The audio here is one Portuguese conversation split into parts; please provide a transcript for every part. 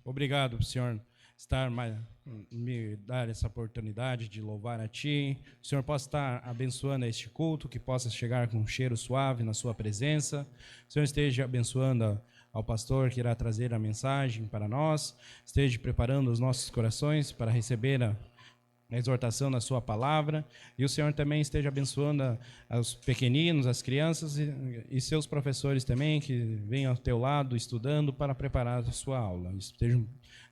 Obrigado, Senhor, me dar essa oportunidade de louvar a Ti. O Senhor possa estar abençoando este culto, que possa chegar com um cheiro suave na Sua presença. O Senhor esteja abençoando ao pastor que irá trazer a mensagem para nós. Esteja preparando os nossos corações para receber a exortação na sua palavra, e o Senhor também esteja abençoando os pequeninos, as crianças e seus professores também, que vêm ao teu lado estudando para preparar a sua aula. Estejam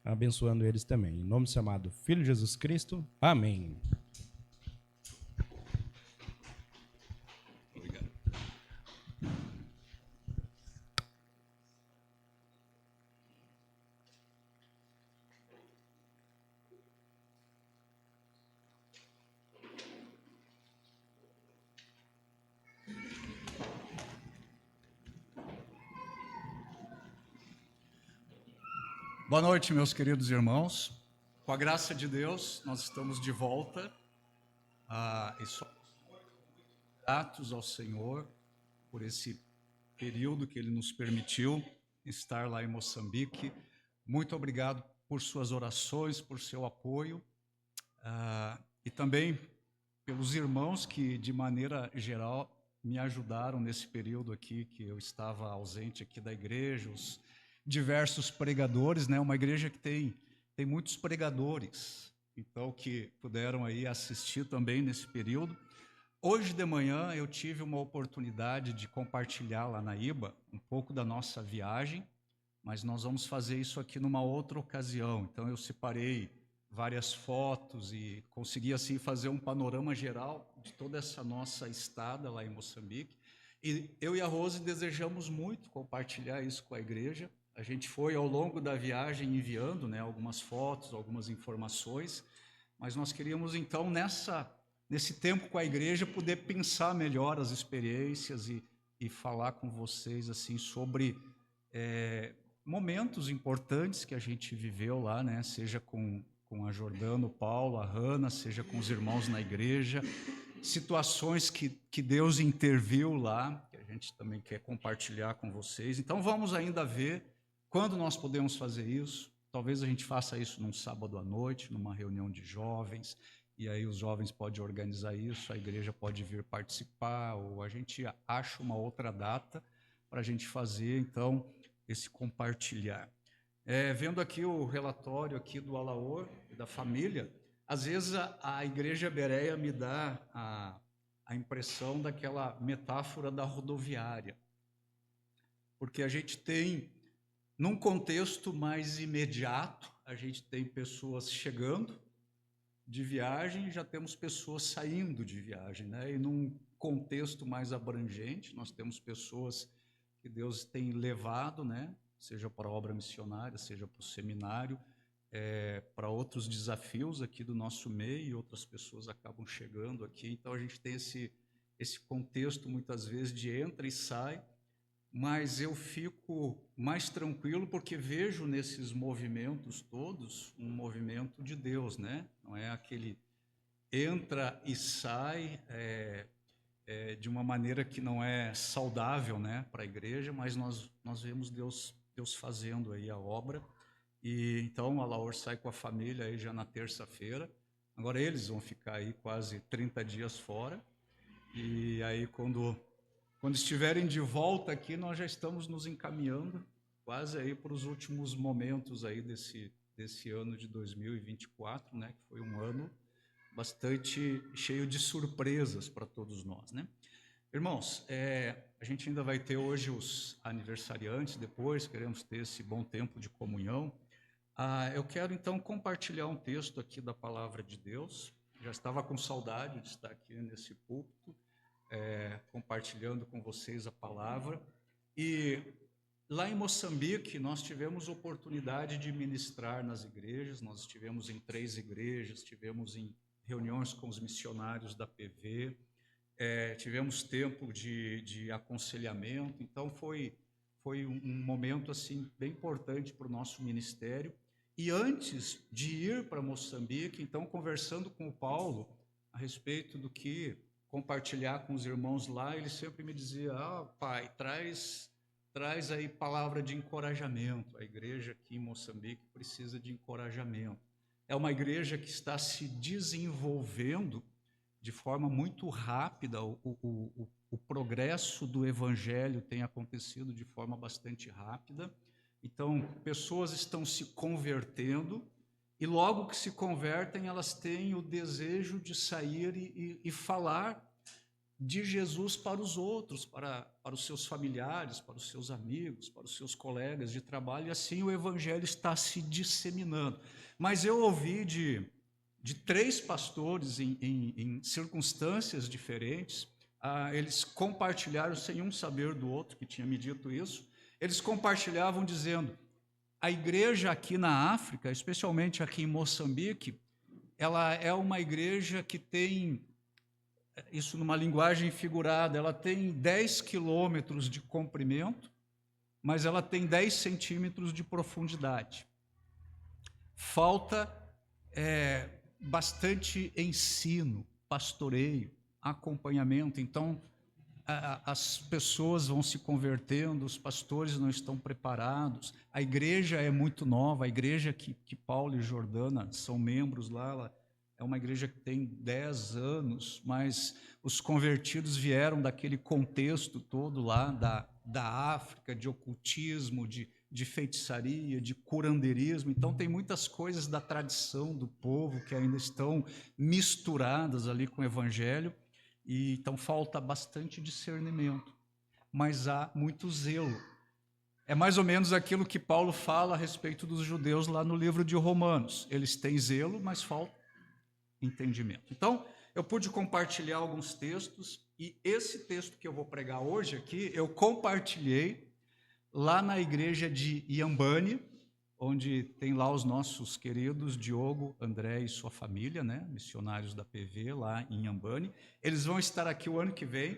abençoando eles também. Em nome do seu amado Filho Jesus Cristo. Amém. Obrigado. Boa noite, meus queridos irmãos. Com a graça de Deus, nós estamos de volta e somos gratos ao Senhor por esse período que Ele nos permitiu estar lá em Moçambique. Muito obrigado por suas orações, por seu apoio e também pelos irmãos que, de maneira geral, me ajudaram nesse período aqui que eu estava ausente aqui da igreja, os diversos pregadores, né? Uma igreja que tem muitos pregadores, então que puderam aí assistir também nesse período. Hoje de manhã eu tive uma oportunidade de compartilhar lá na IBA um pouco da nossa viagem, mas nós vamos fazer isso aqui numa outra ocasião. Então eu separei várias fotos e consegui assim fazer um panorama geral de toda essa nossa estada lá em Moçambique. E eu e a Rose desejamos muito compartilhar isso com a igreja. A gente foi ao longo da viagem enviando, né, algumas fotos, algumas informações, mas nós queríamos então nesse tempo com a igreja poder pensar melhor as experiências e falar com vocês assim sobre momentos importantes que a gente viveu lá, né? Seja com a Jordana, o Paulo, a Hanna, seja com os irmãos na igreja, situações que Deus interviu lá, que a gente também quer compartilhar com vocês. Então vamos ainda ver quando nós podemos fazer isso. Talvez a gente faça isso num sábado à noite, numa reunião de jovens, e aí os jovens podem organizar isso, a igreja pode vir participar, ou a gente acha uma outra data para a gente fazer, então, esse compartilhar. Vendo aqui o relatório aqui do Alaor, da família, às vezes a igreja Bereia me dá a impressão daquela metáfora da rodoviária, porque a gente tem, num contexto mais imediato, a gente tem pessoas chegando de viagem, já temos pessoas saindo de viagem, né? E num contexto mais abrangente, nós temos pessoas que Deus tem levado, né? Seja para a obra missionária, seja para o seminário, para outros desafios aqui do nosso meio, e outras pessoas acabam chegando aqui. Então a gente tem esse contexto muitas vezes de entra e sai, mas eu fico mais tranquilo porque vejo nesses movimentos todos um movimento de Deus, né? Não é aquele entra e sai de uma maneira que não é saudável, né, para a igreja, mas nós vemos Deus fazendo aí a obra. E então a Laor sai com a família aí já na terça-feira. Agora eles vão ficar aí quase 30 dias fora. E aí quando estiverem de volta aqui, nós já estamos nos encaminhando quase aí para os últimos momentos aí desse ano de 2024, né, que foi um ano bastante cheio de surpresas para todos nós, né? Irmãos, a gente ainda vai ter hoje os aniversariantes, depois queremos ter esse bom tempo de comunhão. Eu quero então compartilhar um texto aqui da Palavra de Deus. Já estava com saudade de estar aqui nesse púlpito, compartilhando com vocês a palavra. E lá em Moçambique, nós tivemos oportunidade de ministrar nas igrejas. Nós estivemos em 3 igrejas, tivemos em reuniões com os missionários da PV, tivemos tempo de aconselhamento. Então foi um momento assim bem importante para o nosso ministério. E antes de ir para Moçambique, então conversando com o Paulo a respeito do que compartilhar com os irmãos lá, ele sempre me dizia: pai, traz traz aí palavra de encorajamento. A igreja aqui em Moçambique precisa de encorajamento. É uma igreja que está se desenvolvendo de forma muito rápida. O progresso do evangelho tem acontecido de forma bastante rápida. Então, pessoas estão se convertendo e logo que se convertem, elas têm o desejo de sair e falar de Jesus para os outros, para os seus familiares, para os seus amigos, para os seus colegas de trabalho, e assim o evangelho está se disseminando. Mas eu ouvi de 3 pastores em circunstâncias diferentes, eles compartilharam, sem um saber do outro que tinha me dito isso, eles compartilhavam dizendo: a igreja aqui na África, especialmente aqui em Moçambique, ela é uma igreja que tem, isso numa linguagem figurada, ela tem 10 quilômetros de comprimento, mas ela tem 10 centímetros de profundidade. Falta bastante ensino, pastoreio, acompanhamento. Então, as pessoas vão se convertendo, os pastores não estão preparados, a igreja é muito nova, a igreja que Paulo e Jordana são membros lá, ela é uma igreja que tem 10 anos, mas os convertidos vieram daquele contexto todo lá da África, de ocultismo, de feitiçaria, de curandeirismo. Então tem muitas coisas da tradição do povo que ainda estão misturadas ali com o evangelho, e então falta bastante discernimento, mas há muito zelo. É mais ou menos aquilo que Paulo fala a respeito dos judeus lá no livro de Romanos. Eles têm zelo, mas falta entendimento. Então, eu pude compartilhar alguns textos, e esse texto que eu vou pregar hoje aqui, eu compartilhei lá na igreja de Iambane, onde tem lá os nossos queridos Diogo, André e sua família, né, missionários da PV lá em Iambane. Eles vão estar aqui o ano que vem,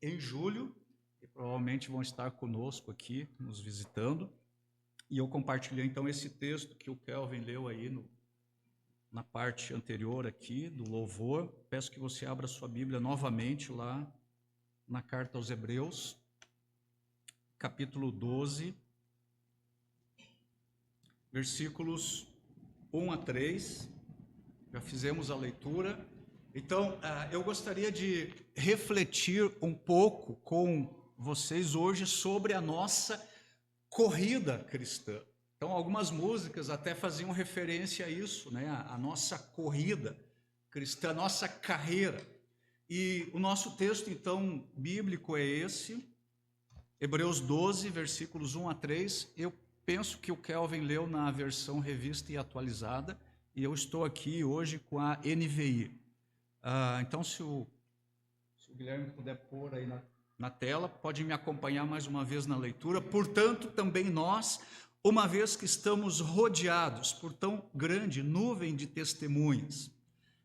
em julho, e provavelmente vão estar conosco aqui, nos visitando. E eu compartilhei então esse texto que o Kelvin leu aí na parte anterior aqui do louvor. Peço que você abra sua Bíblia novamente lá na carta aos Hebreus, capítulo 12, versículos 1 a 3. Já fizemos a leitura. Então, eu gostaria de refletir um pouco com vocês hoje sobre a nossa corrida cristã. Então, algumas músicas até faziam referência a isso, né? A nossa corrida cristã, a nossa carreira. E o nosso texto, então, bíblico é esse, Hebreus 12, versículos 1 a 3. Eu penso que o Kelvin leu na versão revista e atualizada, e eu estou aqui hoje com a NVI. Então, se o Guilherme puder pôr aí na tela, pode me acompanhar mais uma vez na leitura. Portanto, também nós, uma vez que estamos rodeados por tão grande nuvem de testemunhas,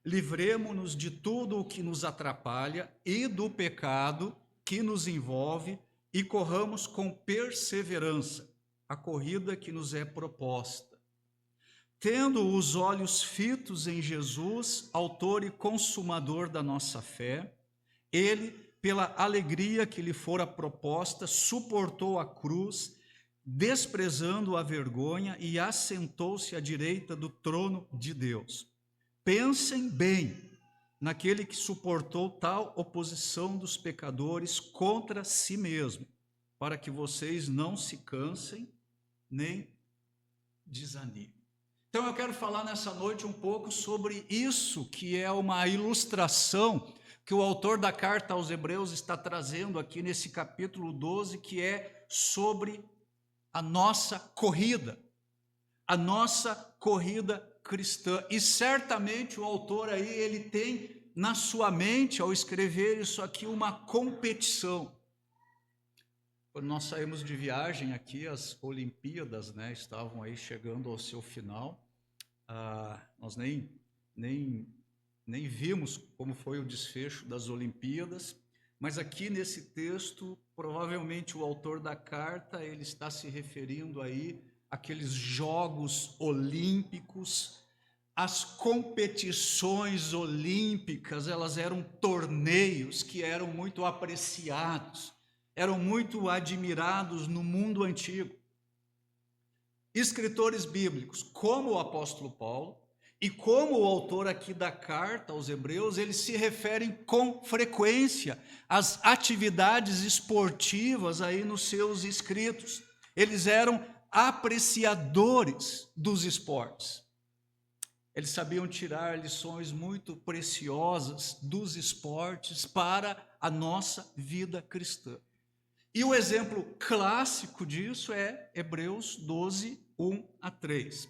livremo-nos de tudo o que nos atrapalha e do pecado que nos envolve, e corramos com perseverança a corrida que nos é proposta, tendo os olhos fitos em Jesus, autor e consumador da nossa fé. Ele, pela alegria que lhe fora proposta, suportou a cruz, desprezando a vergonha, e assentou-se à direita do trono de Deus. Pensem bem naquele que suportou tal oposição dos pecadores contra si mesmo, para que vocês não se cansem nem desanimem. Então eu quero falar nessa noite um pouco sobre isso, que é uma ilustração que o autor da carta aos Hebreus está trazendo aqui nesse capítulo 12, que é sobre a nossa corrida cristã. E certamente o autor aí, ele tem na sua mente, ao escrever isso aqui, uma competição. Quando nós saímos de viagem aqui, as Olimpíadas, né, estavam aí chegando ao seu final. Nós nem vimos como foi o desfecho das Olimpíadas, mas aqui nesse texto, provavelmente o autor da carta, ele está se referindo aí àqueles Jogos Olímpicos. As competições olímpicas, elas eram torneios que eram muito apreciados. eram muito admirados no mundo antigo. Escritores bíblicos, como o apóstolo Paulo, e como o autor aqui da carta aos Hebreus, eles se referem com frequência às atividades esportivas aí nos seus escritos. Eles eram apreciadores dos esportes. Eles sabiam tirar lições muito preciosas dos esportes para a nossa vida cristã. E o exemplo clássico disso é Hebreus 12, 1 a 3.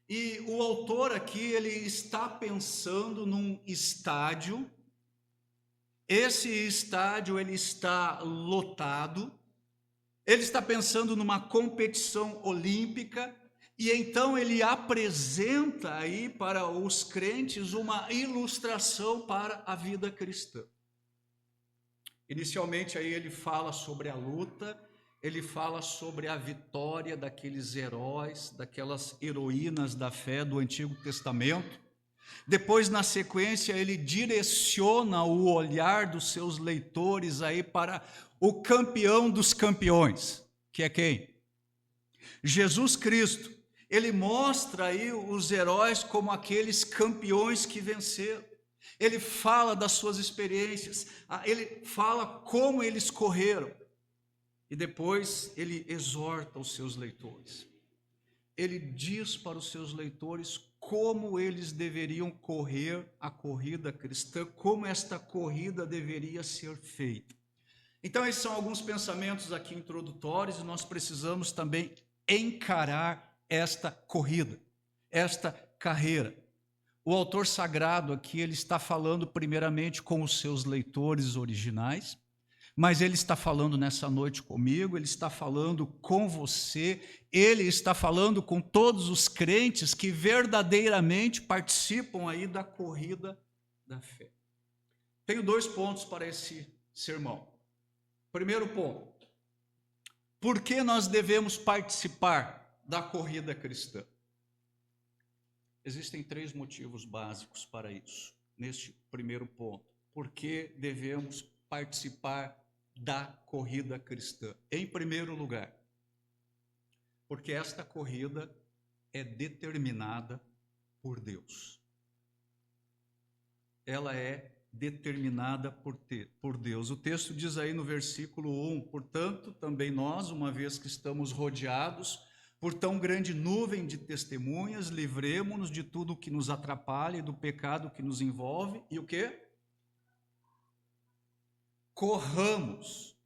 E o autor aqui, ele está pensando num estádio. Esse estádio, ele está lotado. Ele está pensando numa competição olímpica. E então ele apresenta aí para os crentes uma ilustração para a vida cristã. Inicialmente aí ele fala sobre a luta, ele fala sobre a vitória daqueles heróis, daquelas heroínas da fé do Antigo Testamento. Depois, na sequência, ele direciona o olhar dos seus leitores aí para o campeão dos campeões, que é quem? Jesus Cristo. Ele mostra aí os heróis como aqueles campeões que venceram. Ele fala das suas experiências, ele fala como eles correram. E depois ele exorta os seus leitores. Ele diz para os seus leitores como eles deveriam correr a corrida cristã, como esta corrida deveria ser feita. Então, esses são alguns pensamentos aqui introdutórios, e nós precisamos também encarar esta corrida, esta carreira. O autor sagrado aqui, ele está falando primeiramente com os seus leitores originais, mas ele está falando nessa noite comigo, ele está falando com você, ele está falando com todos os crentes que verdadeiramente participam aí da corrida da fé. Tenho 2 pontos para esse sermão. Primeiro ponto: por que nós devemos participar da corrida cristã? Existem 3 motivos básicos para isso, neste primeiro ponto. Por que devemos participar da corrida cristã? Em primeiro lugar, porque esta corrida é determinada por Deus. Ela é determinada por Deus. O texto diz aí no versículo 1, portanto, também nós, uma vez que estamos rodeados por tão grande nuvem de testemunhas, livremo-nos de tudo o que nos atrapalha e do pecado que nos envolve, e o quê? Corramos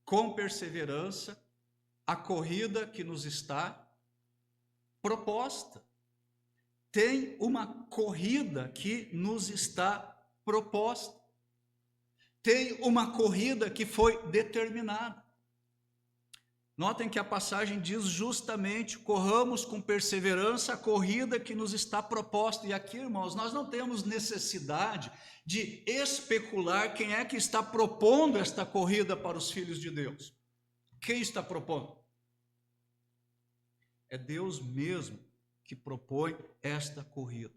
com perseverança a corrida que nos está proposta. Tem uma corrida que nos está proposta. Tem uma corrida que foi determinada. Notem que a passagem diz justamente: corramos com perseverança a corrida que nos está proposta. E aqui, irmãos, nós não temos necessidade de especular quem é que está propondo esta corrida para os filhos de Deus. Quem está propondo? É Deus mesmo que propõe esta corrida.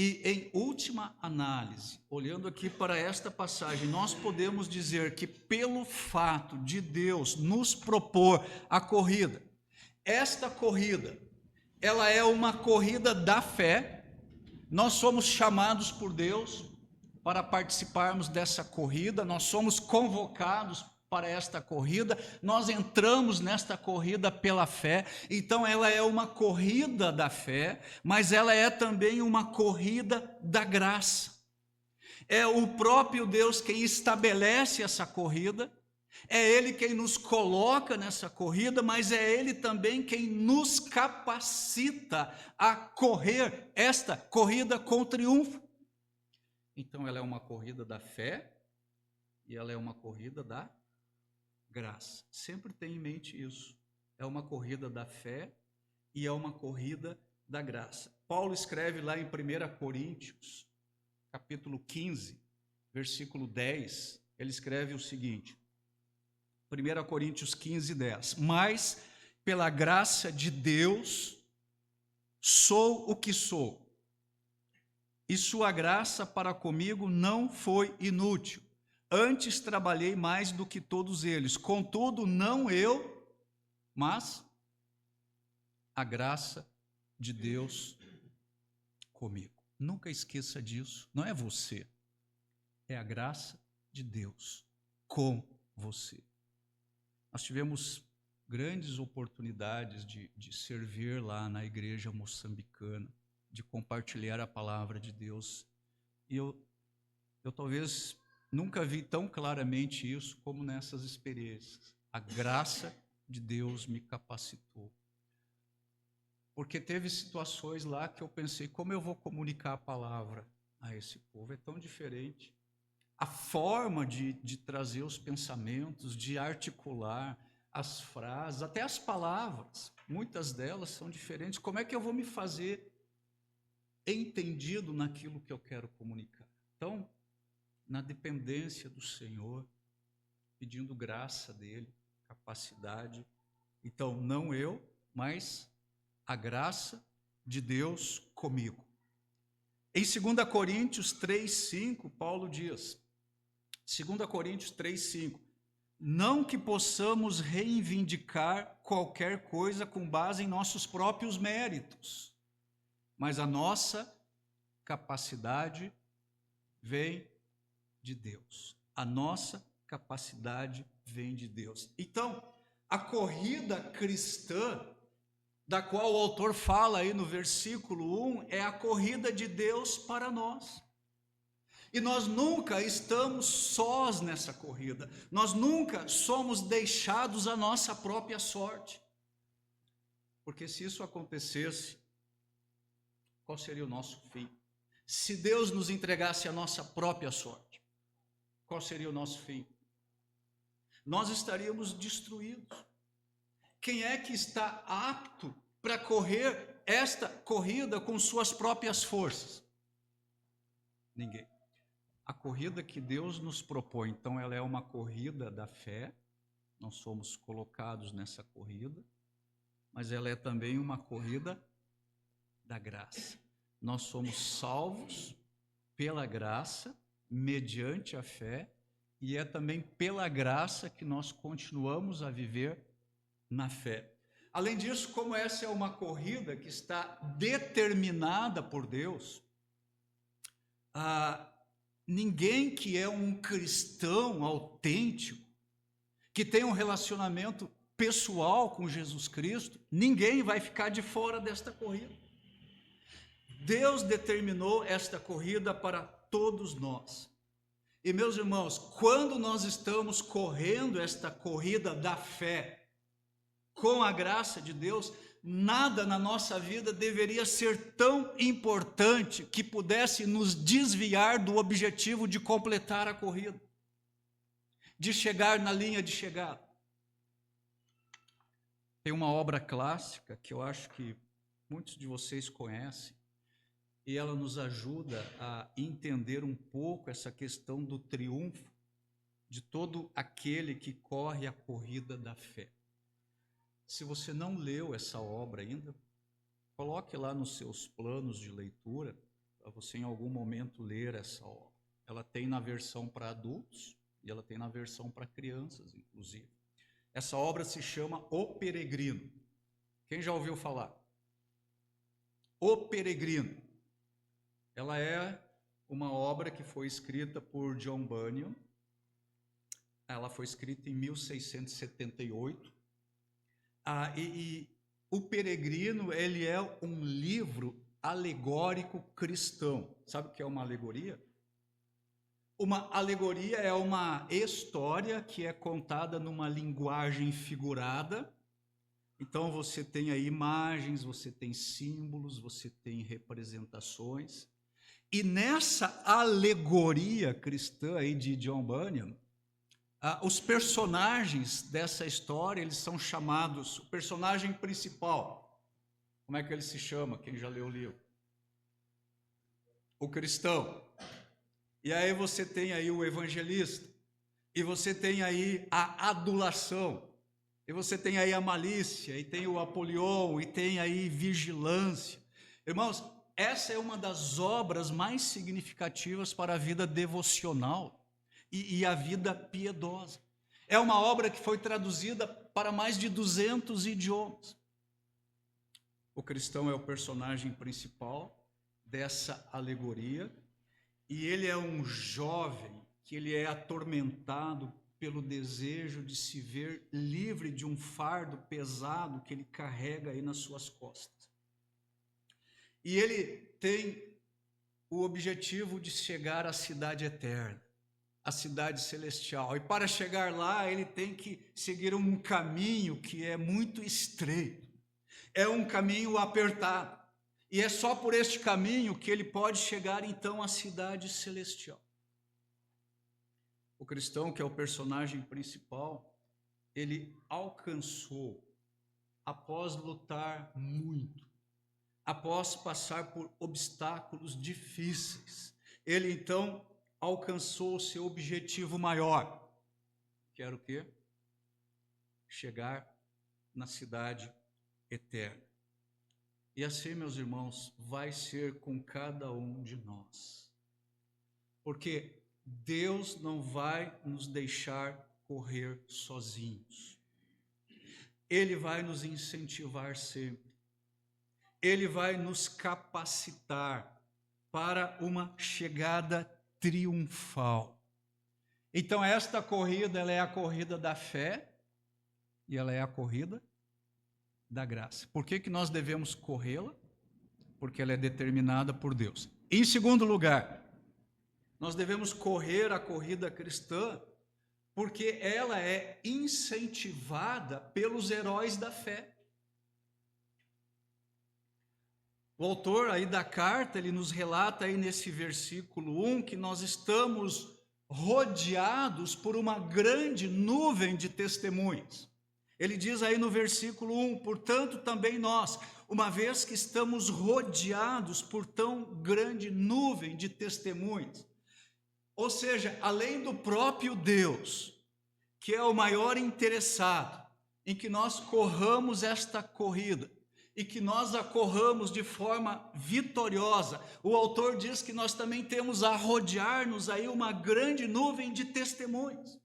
E em última análise, olhando aqui para esta passagem, nós podemos dizer que pelo fato de Deus nos propor a corrida, esta corrida, ela é uma corrida da fé. Nós somos chamados por Deus para participarmos dessa corrida, nós somos convocados para esta corrida, nós entramos nesta corrida pela fé. Então ela é uma corrida da fé, mas ela é também uma corrida da graça. É o próprio Deus quem estabelece essa corrida, é Ele quem nos coloca nessa corrida, mas é Ele também quem nos capacita a correr esta corrida com triunfo. Então ela é uma corrida da fé e ela é uma corrida da graça. Sempre tenha em mente isso. É uma corrida da fé e é uma corrida da graça. Paulo escreve lá em 1 Coríntios, capítulo 15, versículo 10, ele escreve o seguinte, 1 Coríntios 15, 10, mas pela graça de Deus sou o que sou, e sua graça para comigo não foi inútil, Antes trabalhei mais do que todos eles. Contudo, não eu, mas a graça de Deus comigo. Nunca esqueça disso. Não é você, é a graça de Deus com você. Nós tivemos grandes oportunidades de servir lá na igreja moçambicana, de compartilhar a palavra de Deus. E eu talvez nunca vi tão claramente isso como nessas experiências. A graça de Deus me capacitou. Porque teve situações lá que eu pensei, como eu vou comunicar a palavra a esse povo? É tão diferente. A forma de trazer os pensamentos, de articular as frases, até as palavras, muitas delas são diferentes. Como é que eu vou me fazer entendido naquilo que eu quero comunicar? Então, na dependência do Senhor, pedindo graça dele, capacidade. Então, não eu, mas a graça de Deus comigo. Em 2 Coríntios 3:5, Paulo diz, 2 Coríntios 3:5, não que possamos reivindicar qualquer coisa com base em nossos próprios méritos, mas a nossa capacidade vem de Deus. A nossa capacidade vem de Deus. Então, a corrida cristã, da qual o autor fala aí no versículo 1, é a corrida de Deus para nós. E nós nunca estamos sós nessa corrida. Nós nunca somos deixados à nossa própria sorte. Porque se isso acontecesse, qual seria o nosso fim? Se Deus nos entregasse a nossa própria sorte, qual seria o nosso fim? Nós estaríamos destruídos. Quem é que está apto para correr esta corrida com suas próprias forças? Ninguém. A corrida que Deus nos propõe, então, ela é uma corrida da fé, nós somos colocados nessa corrida, mas ela é também uma corrida da graça. Nós somos salvos pela graça, mediante a fé, e é também pela graça que nós continuamos a viver na fé. Além disso, como essa é uma corrida que está determinada por Deus, ninguém que é um cristão autêntico, que tem um relacionamento pessoal com Jesus Cristo, ninguém vai ficar de fora desta corrida. Deus determinou esta corrida para todos nós. E, meus irmãos, quando nós estamos correndo esta corrida da fé, com a graça de Deus, nada na nossa vida deveria ser tão importante que pudesse nos desviar do objetivo de completar a corrida, de chegar na linha de chegada. Tem uma obra clássica que eu acho que muitos de vocês conhecem, e ela nos ajuda a entender um pouco essa questão do triunfo de todo aquele que corre a corrida da fé. Se você não leu essa obra ainda, coloque lá nos seus planos de leitura, para você em algum momento ler essa obra. Ela tem na versão para adultos e ela tem na versão para crianças, inclusive. Essa obra se chama O Peregrino. Quem já ouviu falar? O Peregrino. Ela é uma obra que foi escrita por John Bunyan. Ela foi escrita em 1678. E O Peregrino, ele é um livro alegórico cristão. Sabe o que é uma alegoria? Uma alegoria é uma história que é contada numa linguagem figurada. Então você tem aí imagens, você tem símbolos, você tem representações. E nessa alegoria cristã aí de John Bunyan, os personagens dessa história, eles são chamados, o personagem principal, como é que ele se chama? Quem já leu o livro? O cristão. E aí você tem aí o evangelista, e você tem aí a adulação, e você tem aí a malícia, e tem o Apolion, e tem aí vigilância. Irmãos, essa é uma das obras mais significativas para a vida devocional. e a vida piedosa. É uma obra que foi traduzida para mais de 200 idiomas. O cristão é o personagem principal dessa alegoria, e ele é um jovem que ele é atormentado pelo desejo de se ver livre de um fardo pesado que ele carrega aí nas suas costas. E ele tem o objetivo de chegar à cidade eterna, à cidade celestial. E para chegar lá, ele tem que seguir um caminho que é muito estreito. É um caminho apertado. E é só por este caminho que ele pode chegar, então, à cidade celestial. O cristão, que é o personagem principal, ele alcançou, após lutar muito, após passar por obstáculos difíceis, ele então alcançou o seu objetivo maior, que era o quê? Chegar na cidade eterna. E assim, meus irmãos, vai ser com cada um de nós. Porque Deus não vai nos deixar correr sozinhos. Ele vai nos incentivar sempre. Ele vai nos capacitar para uma chegada triunfal. Então, esta corrida, ela é a corrida da fé e ela é a corrida da graça. Por que nós devemos corrê-la? Porque ela é determinada por Deus. Em segundo lugar, nós devemos correr a corrida cristã porque ela é incentivada pelos heróis da fé. O autor aí da carta, ele nos relata aí nesse versículo 1 que nós estamos rodeados por uma grande nuvem de testemunhas. Ele diz aí no versículo 1, portanto também nós, uma vez que estamos rodeados por tão grande nuvem de testemunhas, ou seja, além do próprio Deus, que é o maior interessado em que nós corramos esta corrida, e que nós a corramos de forma vitoriosa, o autor diz que nós também temos a rodear-nos aí uma grande nuvem de testemunhas.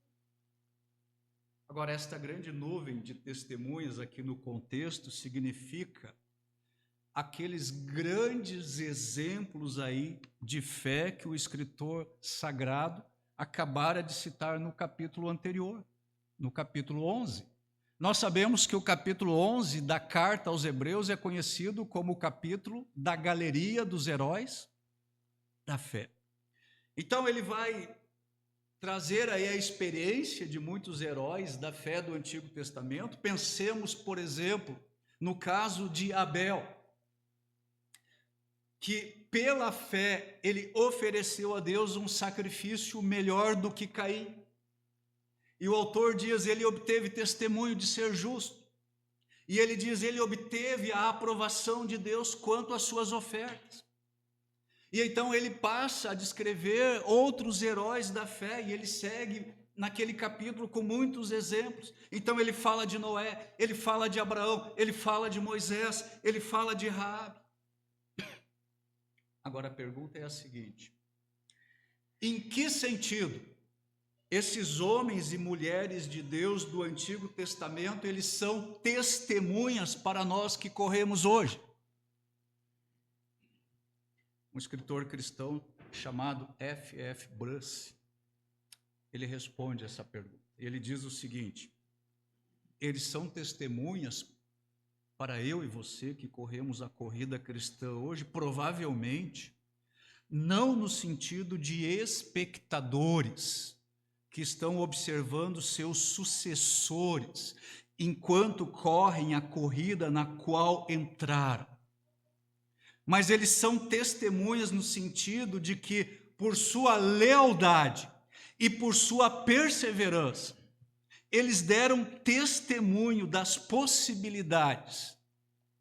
Agora, esta grande nuvem de testemunhas aqui no contexto significa aqueles grandes exemplos aí de fé que o escritor sagrado acabara de citar no capítulo anterior, no capítulo 11. Nós sabemos que o capítulo 11 da carta aos Hebreus é conhecido como o capítulo da galeria dos heróis da fé. Então ele vai trazer aí a experiência de muitos heróis da fé do Antigo Testamento. Pensemos, por exemplo, no caso de Abel, que pela fé ele ofereceu a Deus um sacrifício melhor do que Caim. E o autor diz, ele obteve testemunho de ser justo. E ele diz, ele obteve a aprovação de Deus quanto às suas ofertas. E então ele passa a descrever outros heróis da fé, e ele segue naquele capítulo com muitos exemplos. Então ele fala de Noé, ele fala de Abraão, ele fala de Moisés, ele fala de Raabe. Agora a pergunta é a seguinte: em que sentido esses homens e mulheres de Deus do Antigo Testamento, eles são testemunhas para nós que corremos hoje? Um escritor cristão chamado F.F. Bruce, ele responde essa pergunta. Ele diz o seguinte: eles são testemunhas para eu e você que corremos a corrida cristã hoje, provavelmente, não no sentido de espectadores que estão observando seus sucessores enquanto correm a corrida na qual entraram. Mas eles são testemunhas no sentido de que, por sua lealdade e por sua perseverança, eles deram testemunho das possibilidades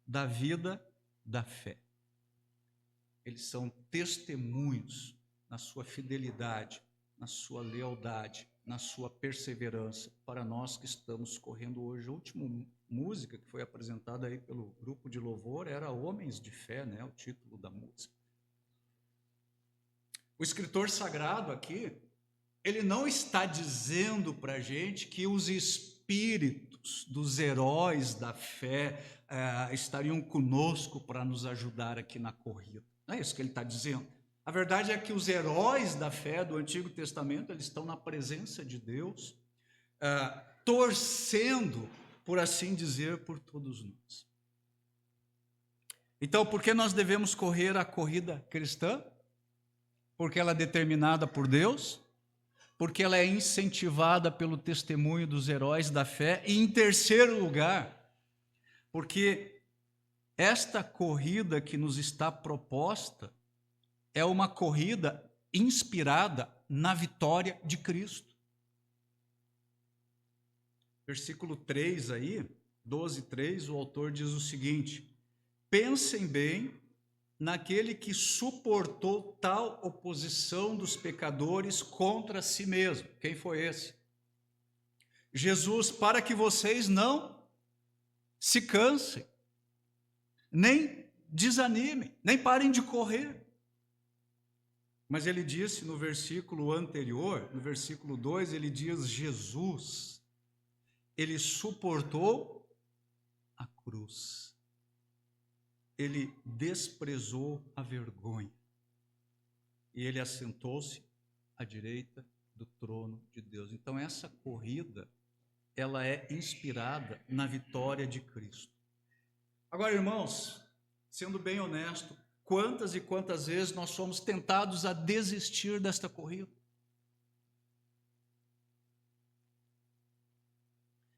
da vida da fé. Eles são testemunhos na sua fidelidade, na sua lealdade, na sua perseverança, para nós que estamos correndo hoje. A última música que foi apresentada aí pelo grupo de louvor era Homens de Fé, né? O título da música. O escritor sagrado aqui, ele não está dizendo para a gente que os espíritos dos heróis da fé estariam conosco para nos ajudar aqui na corrida. Não é isso que ele está dizendo. A verdade é que os heróis da fé do Antigo Testamento, eles estão na presença de Deus, torcendo, por assim dizer, por todos nós. Então, por que nós devemos correr a corrida cristã? Porque ela é determinada por Deus, porque ela é incentivada pelo testemunho dos heróis da fé, e em terceiro lugar, porque esta corrida que nos está proposta é uma corrida inspirada na vitória de Cristo. Versículo 3 aí, 12:3, o autor diz o seguinte: pensem bem naquele que suportou tal oposição dos pecadores contra si mesmo. Quem foi esse? Jesus, para que vocês não se cansem, nem desanimem, nem parem de correr. Mas ele disse no versículo anterior, no versículo 2, ele diz: Jesus, ele suportou a cruz. Ele desprezou a vergonha e ele assentou-se à direita do trono de Deus. Então essa corrida, ela é inspirada na vitória de Cristo. Agora, irmãos, sendo bem honesto, quantas e quantas vezes nós somos tentados a desistir desta corrida?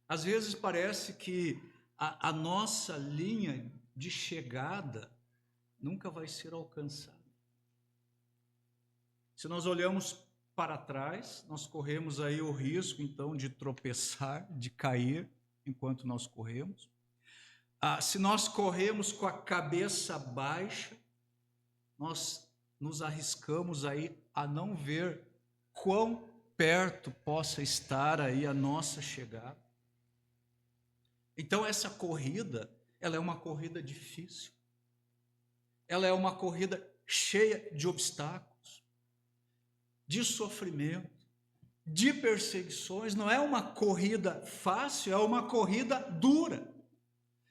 Às vezes parece que a nossa linha de chegada nunca vai ser alcançada. Se nós olhamos para trás, nós corremos aí o risco, então, de tropeçar, de cair enquanto nós corremos. Se nós corremos com a cabeça baixa, nós nos arriscamos aí a não ver quão perto possa estar aí a nossa chegada. Então, essa corrida, ela é uma corrida difícil. Ela é uma corrida cheia de obstáculos, de sofrimento, de perseguições. Não é uma corrida fácil, é uma corrida dura.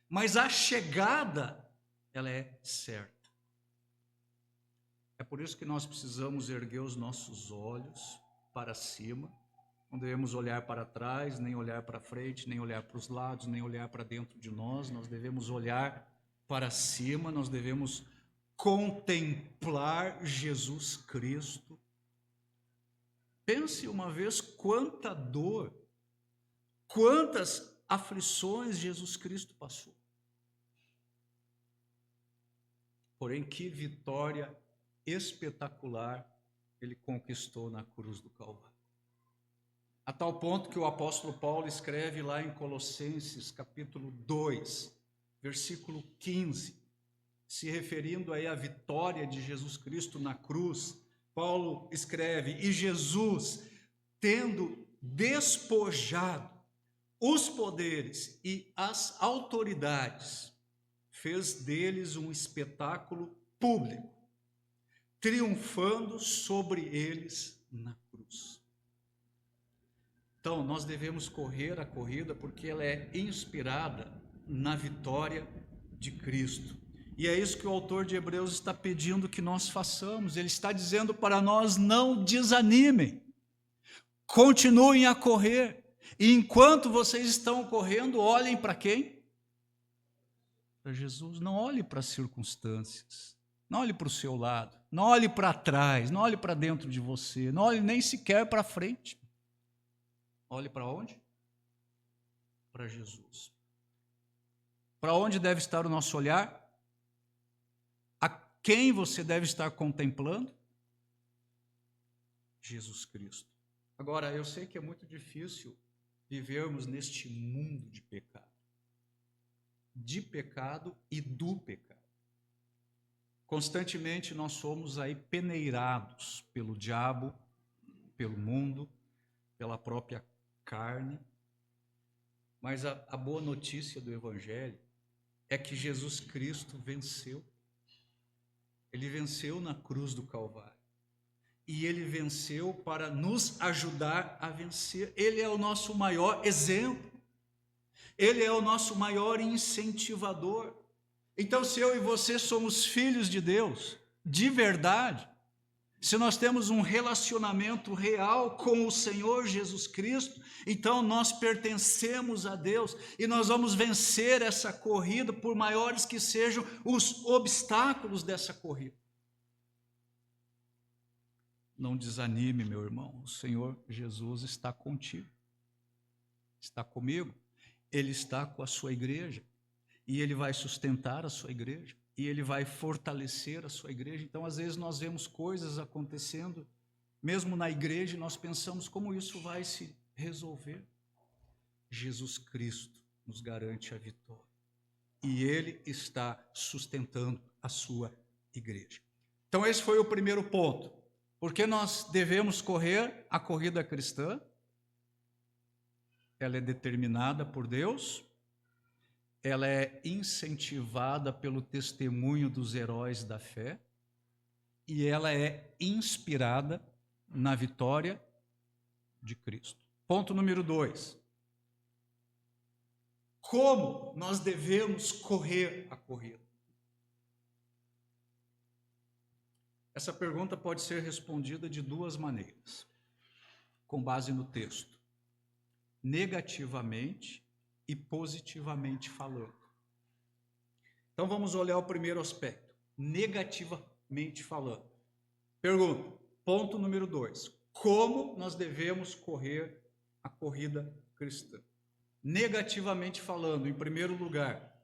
Mas a chegada, ela é certa. É por isso que nós precisamos erguer os nossos olhos para cima. Não devemos olhar para trás, nem olhar para frente, nem olhar para os lados, nem olhar para dentro de nós. Nós devemos olhar para cima, nós devemos contemplar Jesus Cristo. Pense uma vez quanta dor, quantas aflições Jesus Cristo passou. Porém, que vitória espetacular ele conquistou na cruz do Calvário. A tal ponto que o apóstolo Paulo escreve lá em Colossenses, capítulo 2, versículo 15, se referindo aí à vitória de Jesus Cristo na cruz, Paulo escreve: e Jesus, tendo despojado os poderes e as autoridades, fez deles um espetáculo público, triunfando sobre eles na cruz. Então, nós devemos correr a corrida porque ela é inspirada na vitória de Cristo. E é isso que o autor de Hebreus está pedindo que nós façamos. Ele está dizendo para nós: não desanimem, continuem a correr. E enquanto vocês estão correndo, olhem para quem? Para Jesus. Não olhe para as circunstâncias, não olhe para o seu lado, não olhe para trás, não olhe para dentro de você, não olhe nem sequer para frente. Olhe para onde? Para Jesus. Para onde deve estar o nosso olhar? A quem você deve estar contemplando? Jesus Cristo. Agora, eu sei que é muito difícil vivermos neste mundo de pecado e do pecado. Constantemente nós somos aí peneirados pelo diabo, pelo mundo, pela própria carne. Mas a boa notícia do Evangelho é que Jesus Cristo venceu. Ele venceu na cruz do Calvário. e ele venceu para nos ajudar a vencer. Ele é o nosso maior exemplo. Ele é o nosso maior incentivador. Então, se eu e você somos filhos de Deus, de verdade, se nós temos um relacionamento real com o Senhor Jesus Cristo, então nós pertencemos a Deus e nós vamos vencer essa corrida, por maiores que sejam os obstáculos dessa corrida. Não desanime, meu irmão, o Senhor Jesus está contigo, está comigo, Ele está com a sua igreja, e Ele vai sustentar a sua igreja, e Ele vai fortalecer a sua igreja. Então, às vezes, nós vemos coisas acontecendo, mesmo na igreja, e nós pensamos como isso vai se resolver. Jesus Cristo nos garante a vitória, e Ele está sustentando a sua igreja. Então, esse foi o primeiro ponto. Porque nós devemos correr a corrida cristã? Ela é determinada por Deus, ela é incentivada pelo testemunho dos heróis da fé, e ela é inspirada na vitória de Cristo. Ponto número 2. Como nós devemos correr a corrida? Essa pergunta pode ser respondida de duas maneiras, com base no texto: negativamente e positivamente falando. Então vamos olhar o primeiro aspecto, negativamente falando. Pergunta, ponto número 2: como nós devemos correr a corrida cristã? Negativamente falando, em primeiro lugar,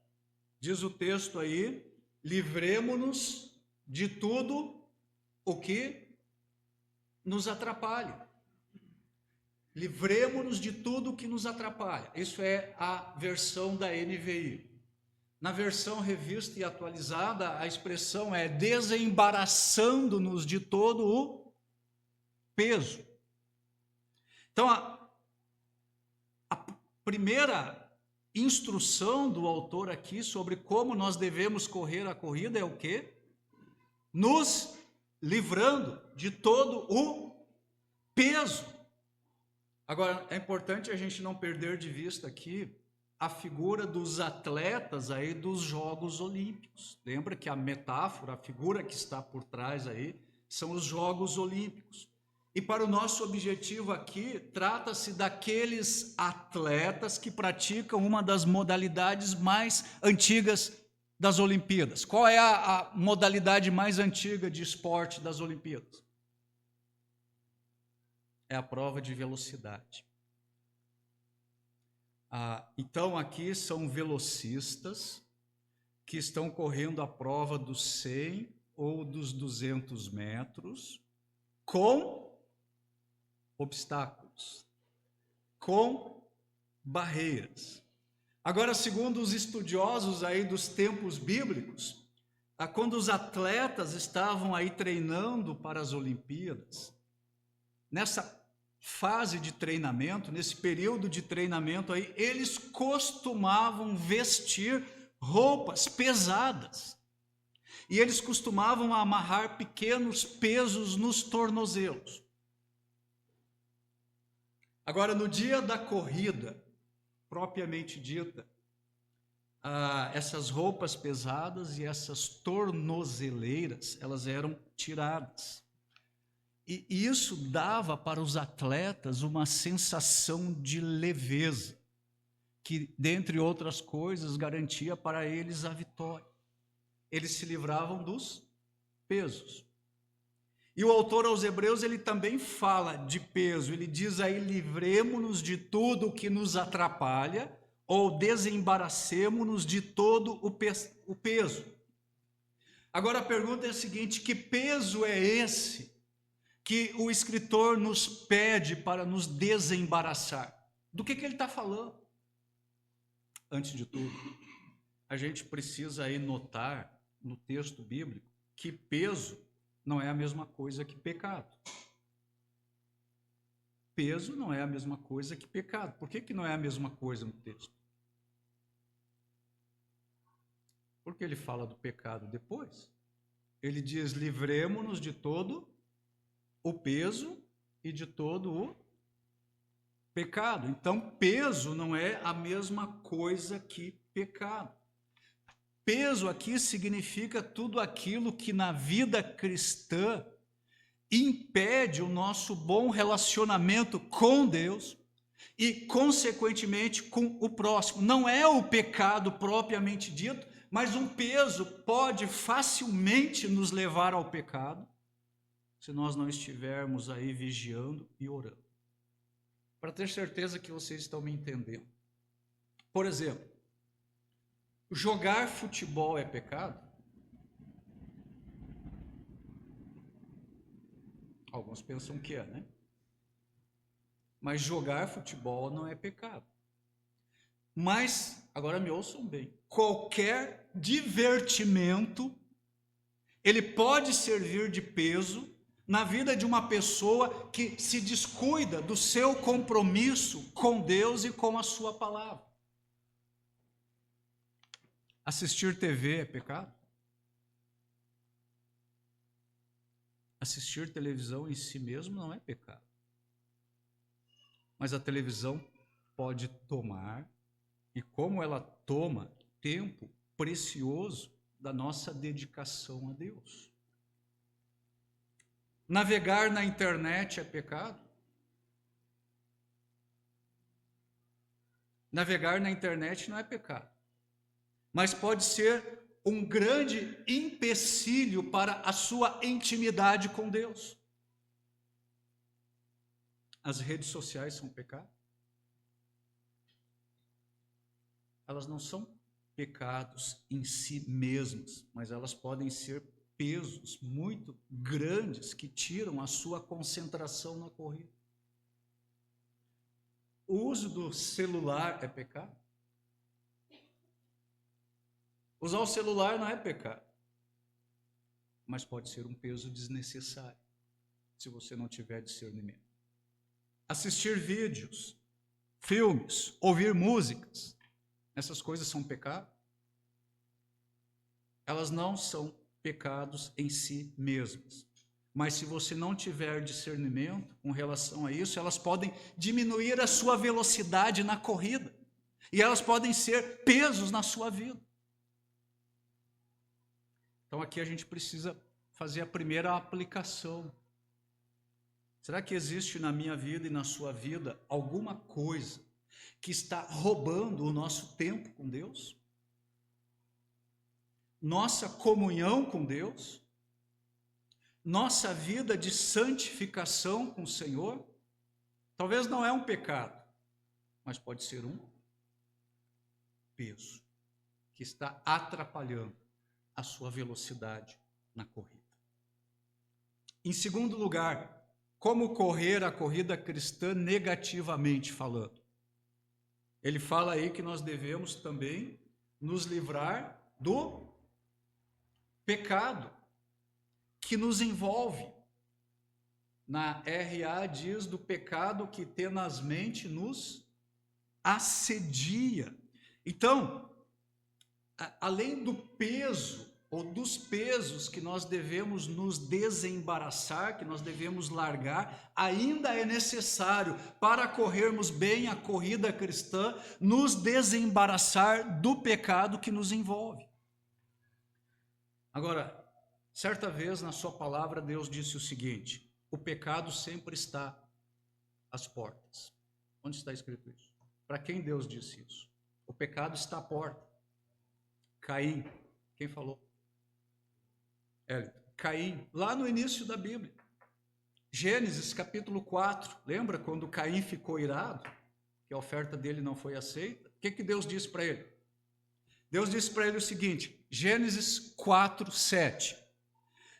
diz o texto aí: livremo-nos de tudo o que nos atrapalha. Livremo-nos de tudo o que nos atrapalha. Isso é a versão da NVI. Na versão revista e atualizada, a expressão é desembaraçando-nos de todo o peso. Então, a primeira instrução do autor aqui sobre como nós devemos correr a corrida é o quê? Nos livrando de todo o peso. Agora, é importante a gente não perder de vista aqui a figura dos atletas aí dos Jogos Olímpicos. Lembra que a metáfora, a figura que está por trás aí, são os Jogos Olímpicos. E para o nosso objetivo aqui, trata-se daqueles atletas que praticam uma das modalidades mais antigas das Olimpíadas. Qual é a modalidade mais antiga de esporte das Olimpíadas? É a prova de velocidade. Então aqui são velocistas que estão correndo a prova dos 100 ou dos 200 metros com obstáculos, com barreiras. Agora, segundo os estudiosos aí dos tempos bíblicos, quando os atletas estavam aí treinando para as Olimpíadas, nessa fase de treinamento, nesse período de treinamento aí, eles costumavam vestir roupas pesadas. E eles costumavam amarrar pequenos pesos nos tornozelos. Agora, no dia da corrida, propriamente dita, essas roupas pesadas e essas tornozeleiras, elas eram tiradas. E isso dava para os atletas uma sensação de leveza, que, dentre outras coisas, garantia para eles a vitória. Eles se livravam dos pesos. E o autor aos Hebreus, ele também fala de peso, ele diz aí: livremo-nos de tudo o que nos atrapalha, ou desembaracemo-nos de todo o peso. Agora a pergunta é a seguinte: que peso é esse que o escritor nos pede para nos desembaraçar? Do que ele está falando? Antes de tudo, a gente precisa aí notar no texto bíblico que peso não é a mesma coisa que pecado. Peso não é a mesma coisa que pecado. Por que não é a mesma coisa no texto? Porque ele fala do pecado depois. Ele diz: livremo-nos de todo o peso e de todo o pecado. Então, peso não é a mesma coisa que pecado. Peso aqui significa tudo aquilo que na vida cristã impede o nosso bom relacionamento com Deus e, consequentemente, com o próximo. Não é o pecado propriamente dito, mas um peso pode facilmente nos levar ao pecado se nós não estivermos aí vigiando e orando. Para ter certeza que vocês estão me entendendo. Por exemplo, jogar futebol é pecado? Alguns pensam que é, né? Mas jogar futebol não é pecado. Mas, agora me ouçam bem, qualquer divertimento, ele pode servir de peso na vida de uma pessoa que se descuida do seu compromisso com Deus e com a sua palavra. Assistir TV é pecado? Assistir televisão em si mesmo não é pecado. Mas a televisão pode tomar, e como ela toma, tempo precioso da nossa dedicação a Deus. Navegar na internet é pecado? Navegar na internet não é pecado, mas pode ser um grande empecilho para a sua intimidade com Deus. As redes sociais são pecado? Elas não são pecados em si mesmas, mas elas podem ser pesos muito grandes que tiram a sua concentração na corrida. O uso do celular é pecado? Usar o celular não é pecado, mas pode ser um peso desnecessário, se você não tiver discernimento. Assistir vídeos, filmes, ouvir músicas, essas coisas são pecado? Elas não são pecados em si mesmas. Mas se você não tiver discernimento com relação a isso, elas podem diminuir a sua velocidade na corrida. E elas podem ser pesos na sua vida. Então aqui a gente precisa fazer a primeira aplicação. Será que existe na minha vida e na sua vida alguma coisa que está roubando o nosso tempo com Deus? Nossa comunhão com Deus? Nossa vida de santificação com o Senhor? Talvez não é um pecado, mas pode ser um peso que está atrapalhando a sua velocidade na corrida. Em segundo lugar, como correr a corrida cristã negativamente falando? Ele fala aí que nós devemos também nos livrar do pecado que nos envolve. Na RA diz do pecado que tenazmente nos assedia. Então, além do peso ou dos pesos que nós devemos nos desembaraçar, que nós devemos largar, ainda é necessário, para corrermos bem a corrida cristã, nos desembaraçar do pecado que nos envolve. Agora, certa vez na sua palavra Deus disse o seguinte: o pecado sempre está às portas. Onde está escrito isso? Para quem Deus disse isso? O pecado está à porta. Caim, quem falou? Caim, lá no início da Bíblia. Gênesis capítulo 4, lembra quando Caim ficou irado, que a oferta dele não foi aceita? O que Deus disse para ele? Deus disse para ele o seguinte, Gênesis 4, 7.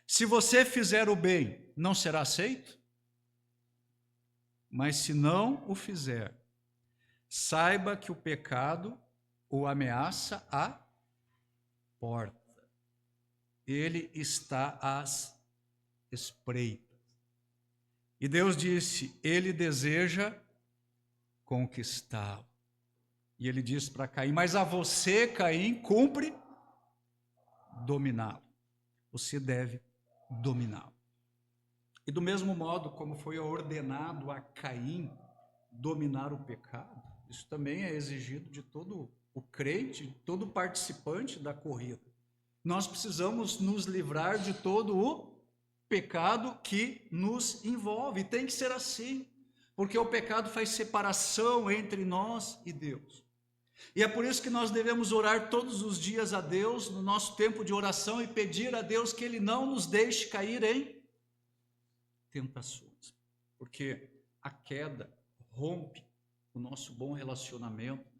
Se você fizer o bem, não será aceito? Mas se não o fizer, saiba que o pecado o ameaça à porta. Ele está às espreitas. E Deus disse, ele deseja conquistá-lo. E ele disse para Caim, mas a você, Caim, cumpre dominá-lo. Você deve dominá-lo. E do mesmo modo como foi ordenado a Caim dominar o pecado, isso também é exigido de todo o crente, todo participante da corrida. Nós precisamos nos livrar de todo o pecado que nos envolve. E tem que ser assim, porque o pecado faz separação entre nós e Deus. E é por isso que nós devemos orar todos os dias a Deus, no nosso tempo de oração, e pedir a Deus que Ele não nos deixe cair em tentações. Porque a queda rompe o nosso bom relacionamento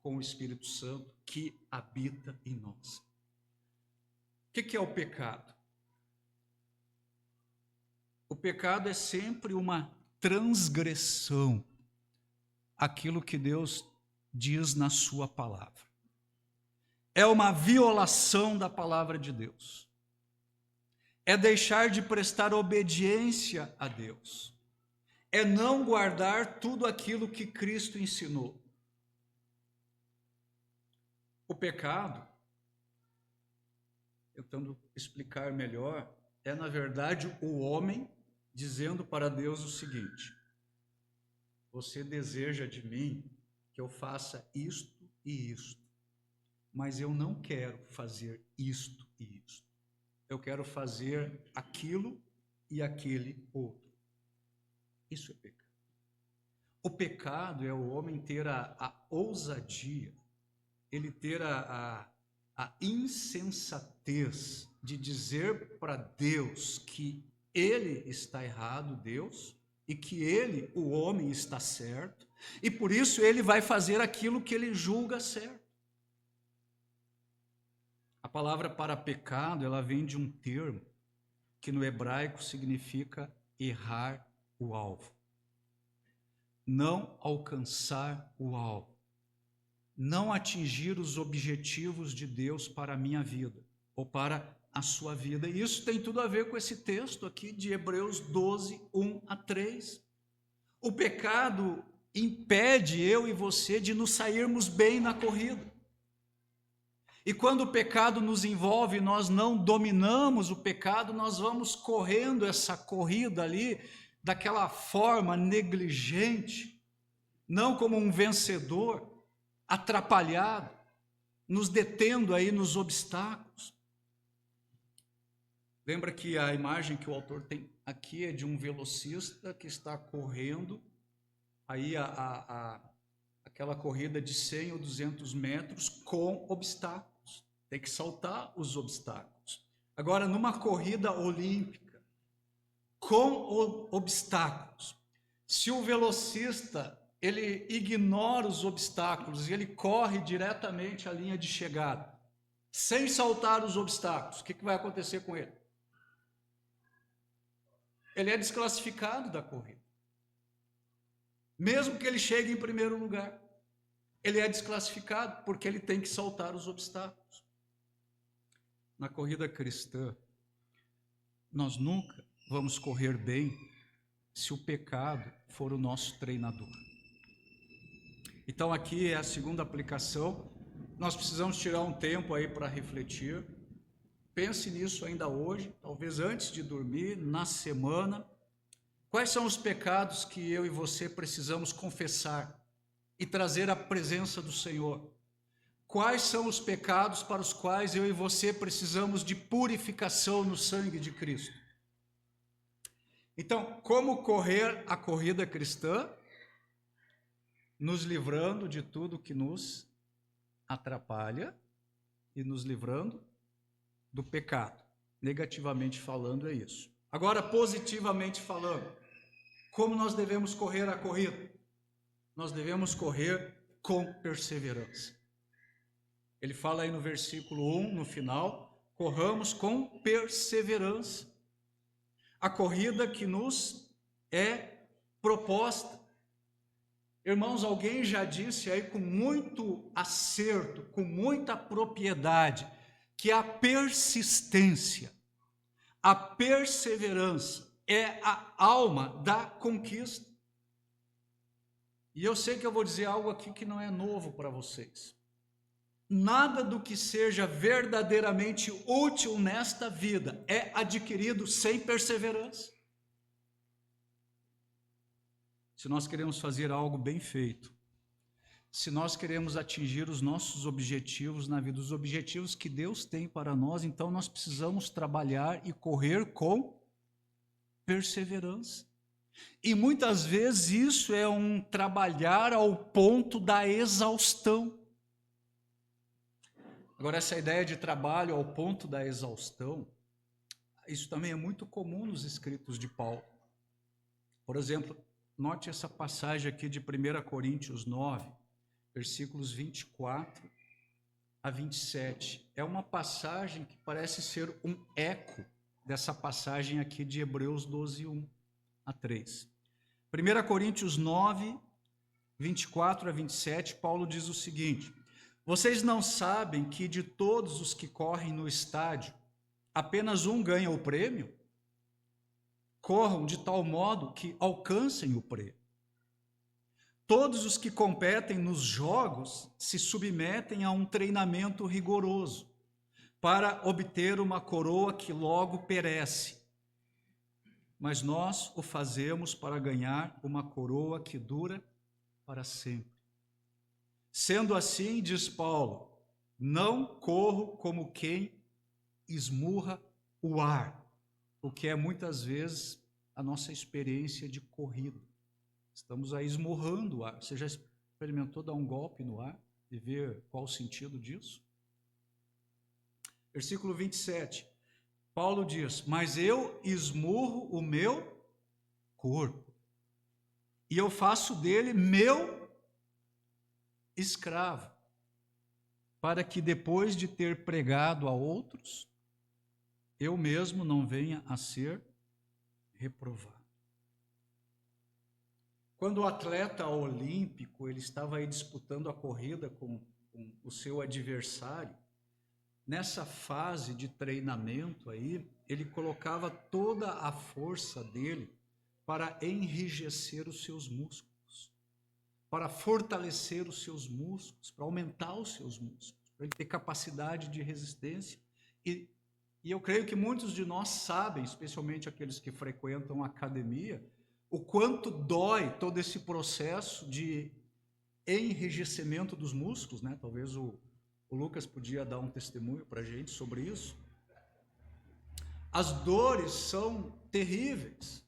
com o Espírito Santo que habita em nós. O que é o pecado? O pecado é sempre uma transgressão àquilo que Deus diz na sua palavra. É uma violação da palavra de Deus. É deixar de prestar obediência a Deus. É não guardar tudo aquilo que Cristo ensinou. O pecado, tentando explicar melhor, é na verdade o homem dizendo para Deus o seguinte: você deseja de mim que eu faça isto e isto, mas eu não quero fazer isto e isto. Eu quero fazer aquilo e aquele outro. Isso é pecado. O pecado é o homem ter a ousadia, ele ter a insensatez de dizer para Deus que ele está errado, Deus, e que ele, o homem, está certo, e por isso ele vai fazer aquilo que ele julga certo. A palavra para pecado, ela vem de um termo que no hebraico significa errar o alvo. Não alcançar o alvo. Não atingir os objetivos de Deus para a minha vida, ou para a sua vida. E isso tem tudo a ver com esse texto aqui de Hebreus 12, 1-3. O pecado impede eu e você de nos sairmos bem na corrida. E quando o pecado nos envolve, nós não dominamos o pecado, nós vamos correndo essa corrida ali, daquela forma negligente, não como um vencedor, atrapalhado, nos detendo aí nos obstáculos. Lembra que a imagem que o autor tem aqui é de um velocista que está correndo, aí aquela corrida de 100 ou 200 metros com obstáculos. Tem que saltar os obstáculos. Agora, numa corrida olímpica, com obstáculos, se o velocista ele ignora os obstáculos e ele corre diretamente à linha de chegada, sem saltar os obstáculos, o que vai acontecer com ele? Ele é desclassificado da corrida. Mesmo que ele chegue em primeiro lugar, ele é desclassificado porque ele tem que saltar os obstáculos. Na corrida cristã, nós nunca vamos correr bem se o pecado for o nosso treinador. Então aqui é a segunda aplicação. Nós precisamos tirar um tempo aí para refletir. Pense nisso ainda hoje, talvez antes de dormir, na semana. Quais são os pecados que eu e você precisamos confessar e trazer à presença do Senhor? Quais são os pecados para os quais eu e você precisamos de purificação no sangue de Cristo? Então, como correr a corrida cristã? Nos livrando de tudo que nos atrapalha e nos livrando do pecado. Negativamente falando, é isso. Agora, positivamente falando, como nós devemos correr a corrida? Nós devemos correr com perseverança. Ele fala aí no versículo 1, no final, corramos com perseverança. A corrida que nos é proposta. Irmãos, alguém já disse aí com muito acerto, com muita propriedade, que a persistência, a perseverança é a alma da conquista. E eu sei que eu vou dizer algo aqui que não é novo para vocês. Nada do que seja verdadeiramente útil nesta vida é adquirido sem perseverança. se nós queremos fazer algo bem feito, se nós queremos atingir os nossos objetivos na vida, os objetivos que Deus tem para nós, então nós precisamos trabalhar e correr com perseverança. E muitas vezes isso é um trabalhar ao ponto da exaustão. Agora, essa ideia de trabalho ao ponto da exaustão, isso também é muito comum nos escritos de Paulo. Por exemplo, note essa passagem aqui de 1 Coríntios 9, versículos 24 a 27. É uma passagem que parece ser um eco dessa passagem aqui de Hebreus 12, 1 a 3. 1 Coríntios 9, 24 a 27, Paulo diz o seguinte: vocês não sabem que de todos os que correm no estádio, apenas um ganha o prêmio? Corram de tal modo que alcancem o prêmio. Todos os que competem nos jogos se submetem a um treinamento rigoroso para obter uma coroa que logo perece. Mas nós o fazemos para ganhar uma coroa que dura para sempre. Sendo assim, diz Paulo, não corro como quem esmurra o ar, o que é muitas vezes a nossa experiência de corrida. Estamos aí esmurrando o ar. Você já experimentou dar um golpe no ar e ver qual o sentido disso? Versículo 27, Paulo diz, mas eu esmurro o meu corpo e eu faço dele meu escravo, para que depois de ter pregado a outros, eu mesmo não venha a ser reprovado. Quando o atleta olímpico ele estava aí disputando a corrida com o seu adversário, nessa fase de treinamento aí, ele colocava toda a força dele para enrijecer os seus músculos, para fortalecer os seus músculos, para aumentar os seus músculos, para ele ter capacidade de resistência. E eu creio que muitos de nós sabem, especialmente aqueles que frequentam a academia, o quanto dói todo esse processo de enrijecimento dos músculos, né? Talvez o Lucas podia dar um testemunho para a gente sobre isso. As dores são terríveis,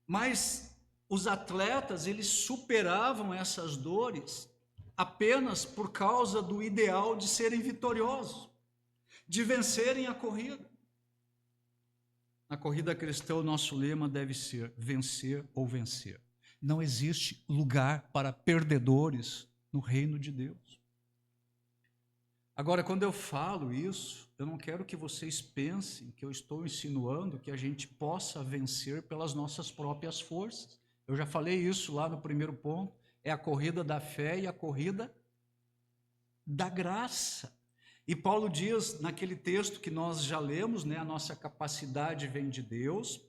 mas os atletas, eles superavam essas dores apenas por causa do ideal de serem vitoriosos, de vencerem a corrida. Na corrida cristã, o nosso lema deve ser vencer ou vencer. Não existe lugar para perdedores no reino de Deus. Agora, quando eu falo isso, eu não quero que vocês pensem que eu estou insinuando que a gente possa vencer pelas nossas próprias forças. Eu já falei isso lá no primeiro ponto, é a corrida da fé e a corrida da graça. E Paulo diz, naquele texto que nós já lemos, né, a nossa capacidade vem de Deus.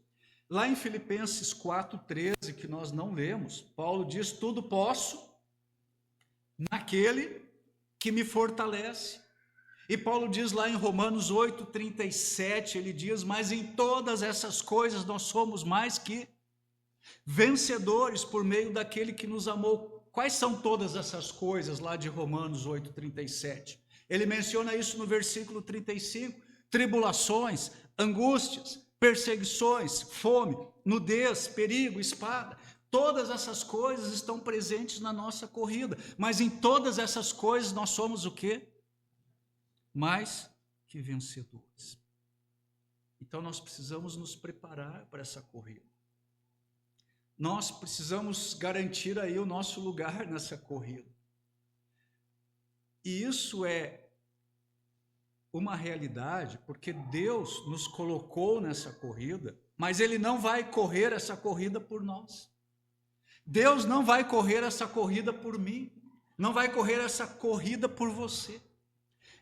Lá em Filipenses 4,13, que nós não lemos, Paulo diz, tudo posso naquele que me fortalece. E Paulo diz lá em Romanos 8,37, ele diz, mas em todas essas coisas nós somos mais que vencedores por meio daquele que nos amou. Quais são todas essas coisas lá de Romanos 8,37? Ele menciona isso no versículo 35, tribulações, angústias, perseguições, fome, nudez, perigo, espada. Todas essas coisas estão presentes na nossa corrida, mas em todas essas coisas nós somos o quê? Mais que vencedores. Então nós precisamos nos preparar para essa corrida. Nós precisamos garantir aí o nosso lugar nessa corrida. E isso é uma realidade, porque Deus nos colocou nessa corrida, mas Ele não vai correr essa corrida por nós. Deus não vai correr essa corrida por mim, não vai correr essa corrida por você.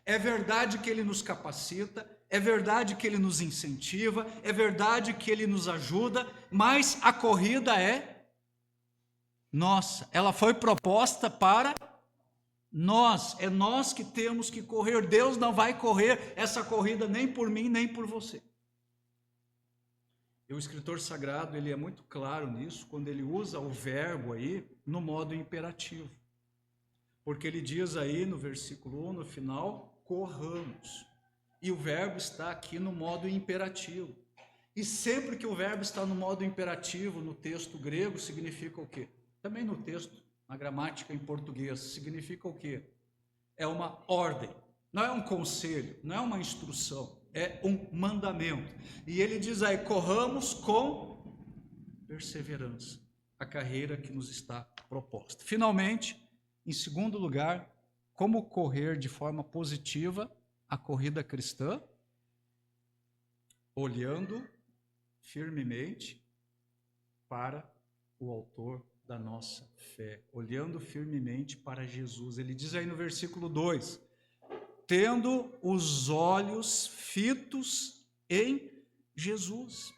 É verdade que Ele nos capacita, é verdade que Ele nos incentiva, é verdade que Ele nos ajuda, mas a corrida é nossa, ela foi proposta para nós, é nós que temos que correr. Deus não vai correr essa corrida nem por mim, nem por você. E o escritor sagrado, ele é muito claro nisso, quando ele usa o verbo aí no modo imperativo. Porque ele diz aí no versículo 1, no final, corramos. E o verbo está aqui no modo imperativo. E sempre que o verbo está no modo imperativo, no texto grego, significa o quê? Também no texto, na gramática em português, significa o quê? É uma ordem, não é um conselho, não é uma instrução, é um mandamento. E ele diz aí, corramos com perseverança a carreira que nos está proposta. Finalmente, em segundo lugar, como correr de forma positiva a corrida cristã? Olhando firmemente para o autor da nossa fé, olhando firmemente para Jesus. Ele diz aí no versículo 2, tendo os olhos fitos em Jesus,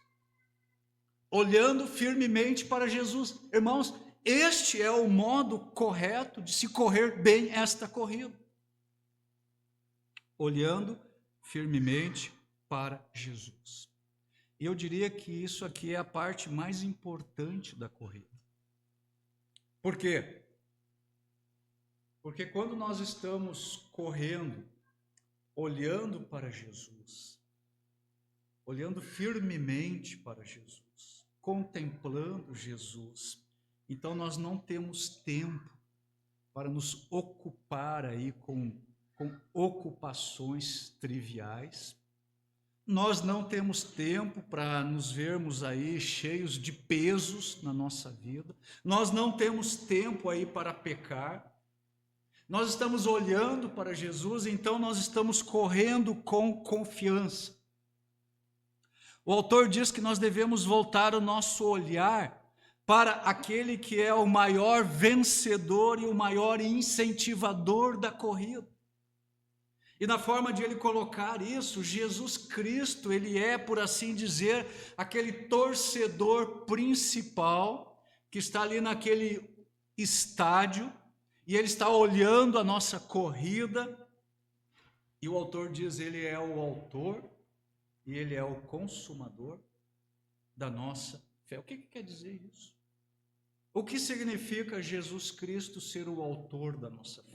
olhando firmemente para Jesus. Irmãos, este é o modo correto de se correr bem esta corrida, olhando firmemente para Jesus. E eu diria que isso aqui é a parte mais importante da corrida. Por quê? Porque quando nós estamos correndo, olhando para Jesus, olhando firmemente para Jesus, contemplando Jesus, então nós não temos tempo para nos ocupar aí com ocupações triviais. Nós não temos tempo para nos vermos aí cheios de pesos na nossa vida. Nós não temos tempo aí para pecar. Nós estamos olhando para Jesus, então nós estamos correndo com confiança. O autor diz que nós devemos voltar o nosso olhar para aquele que é o maior vencedor e o maior incentivador da corrida. E na forma de ele colocar isso, Jesus Cristo, ele é, por assim dizer, aquele torcedor principal que está ali naquele estádio e ele está olhando a nossa corrida. E o autor diz, ele é o autor e ele é o consumador da nossa fé. O que quer dizer isso? O que significa Jesus Cristo ser o autor da nossa fé?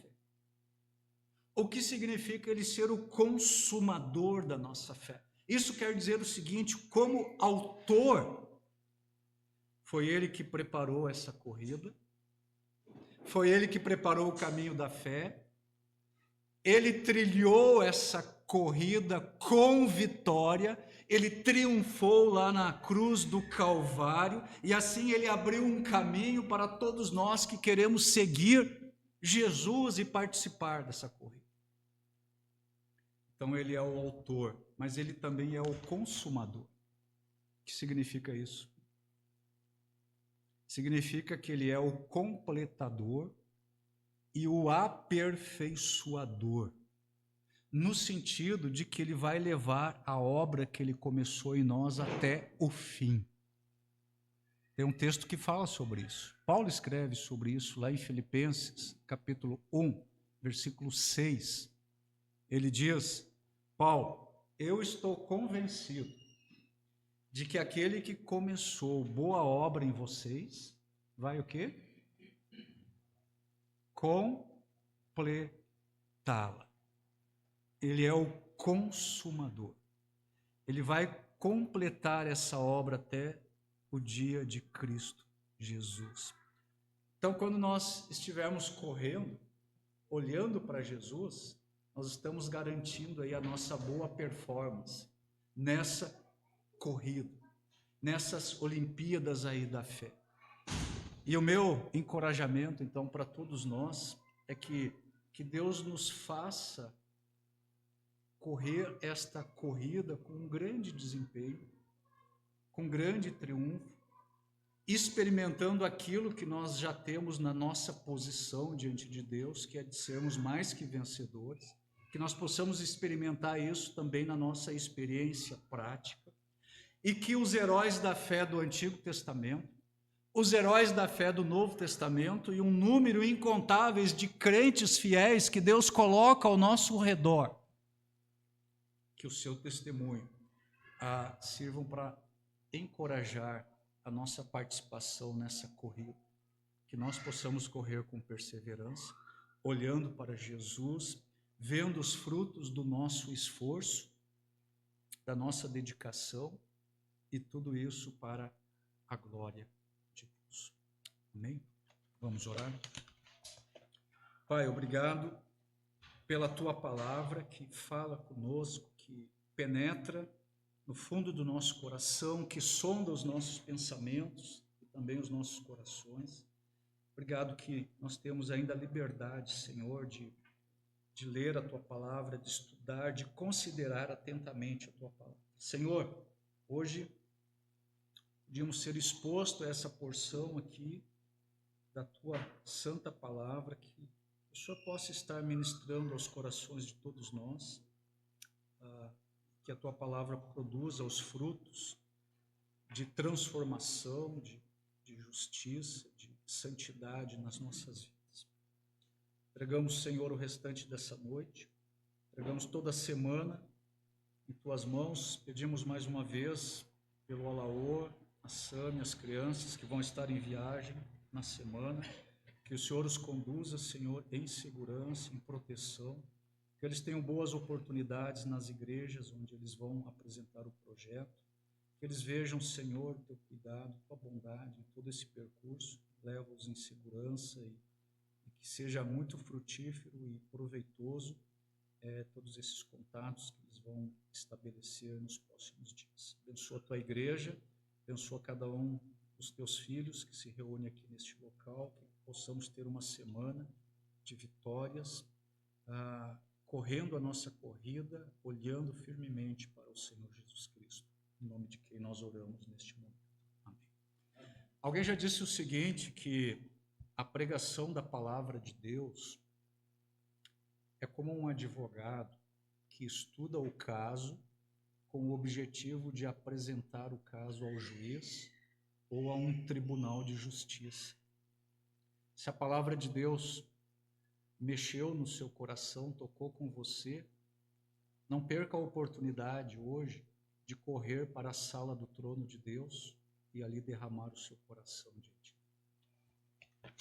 O que significa ele ser o consumador da nossa fé? Isso quer dizer o seguinte, como autor, foi ele que preparou essa corrida, foi ele que preparou o caminho da fé, ele trilhou essa corrida com vitória, ele triunfou lá na cruz do Calvário, e assim ele abriu um caminho para todos nós que queremos seguir Jesus e participar dessa corrida. Então ele é o autor, mas ele também é o consumador. O que significa isso? Significa que ele é o completador e o aperfeiçoador, no sentido de que ele vai levar a obra que ele começou em nós até o fim. Tem um texto que fala sobre isso. Paulo escreve sobre isso lá em Filipenses, capítulo 1, versículo 6. Ele diz, Paulo, eu estou convencido de que aquele que começou boa obra em vocês, vai o quê? Completá-la. Ele é o consumador. Ele vai completar essa obra até o dia de Cristo Jesus. Então, quando nós estivermos correndo, olhando para Jesus, nós estamos garantindo aí a nossa boa performance nessa corrida, nessas Olimpíadas aí da fé. E o meu encorajamento, então, para todos nós, é que Deus nos faça correr esta corrida com um grande desempenho, com grande triunfo, experimentando aquilo que nós já temos na nossa posição diante de Deus, que é de sermos mais que vencedores, que nós possamos experimentar isso também na nossa experiência prática, e que os heróis da fé do Antigo Testamento, os heróis da fé do Novo Testamento e um número incontáveis de crentes fiéis que Deus coloca ao nosso redor, que o seu testemunho sirvam para encorajar a nossa participação nessa corrida, que nós possamos correr com perseverança, olhando para Jesus, vendo os frutos do nosso esforço, da nossa dedicação, e tudo isso para a glória de Deus. Amém? Vamos orar? Pai, obrigado pela Tua palavra que fala conosco, que penetra no fundo do nosso coração, que sonda os nossos pensamentos e também os nossos corações. Obrigado que nós temos ainda a liberdade, Senhor, de ler a Tua palavra, de estudar, de considerar atentamente a Tua palavra. Senhor, hoje podíamos ser expostos a essa porção aqui da Tua santa palavra, que o Senhor possa estar ministrando aos corações de todos nós, que a Tua palavra produza os frutos de transformação, de justiça, de santidade nas nossas vidas. Entregamos, Senhor, o restante dessa noite, entregamos toda a semana em Tuas mãos, pedimos mais uma vez pelo Alaor, a Sami, as crianças que vão estar em viagem na semana, que o Senhor os conduza, Senhor, em segurança, em proteção, que eles tenham boas oportunidades nas igrejas onde eles vão apresentar o projeto, que eles vejam, Senhor, Teu cuidado, Tua bondade em todo esse percurso, leva-os em segurança e que seja muito frutífero e proveitoso todos esses contatos que eles vão estabelecer nos próximos dias. Abençoa a Tua igreja, abençoa cada um dos Teus filhos que se reúne aqui neste local, que possamos ter uma semana de vitórias, correndo a nossa corrida, olhando firmemente para o Senhor Jesus Cristo, em nome de quem nós oramos neste momento. Amém. Alguém já disse o seguinte, que a pregação da palavra de Deus é como um advogado que estuda o caso com o objetivo de apresentar o caso ao juiz ou a um tribunal de justiça. Se a palavra de Deus mexeu no seu coração, tocou com você, não perca a oportunidade hoje de correr para a sala do trono de Deus e ali derramar o seu coração diante dele.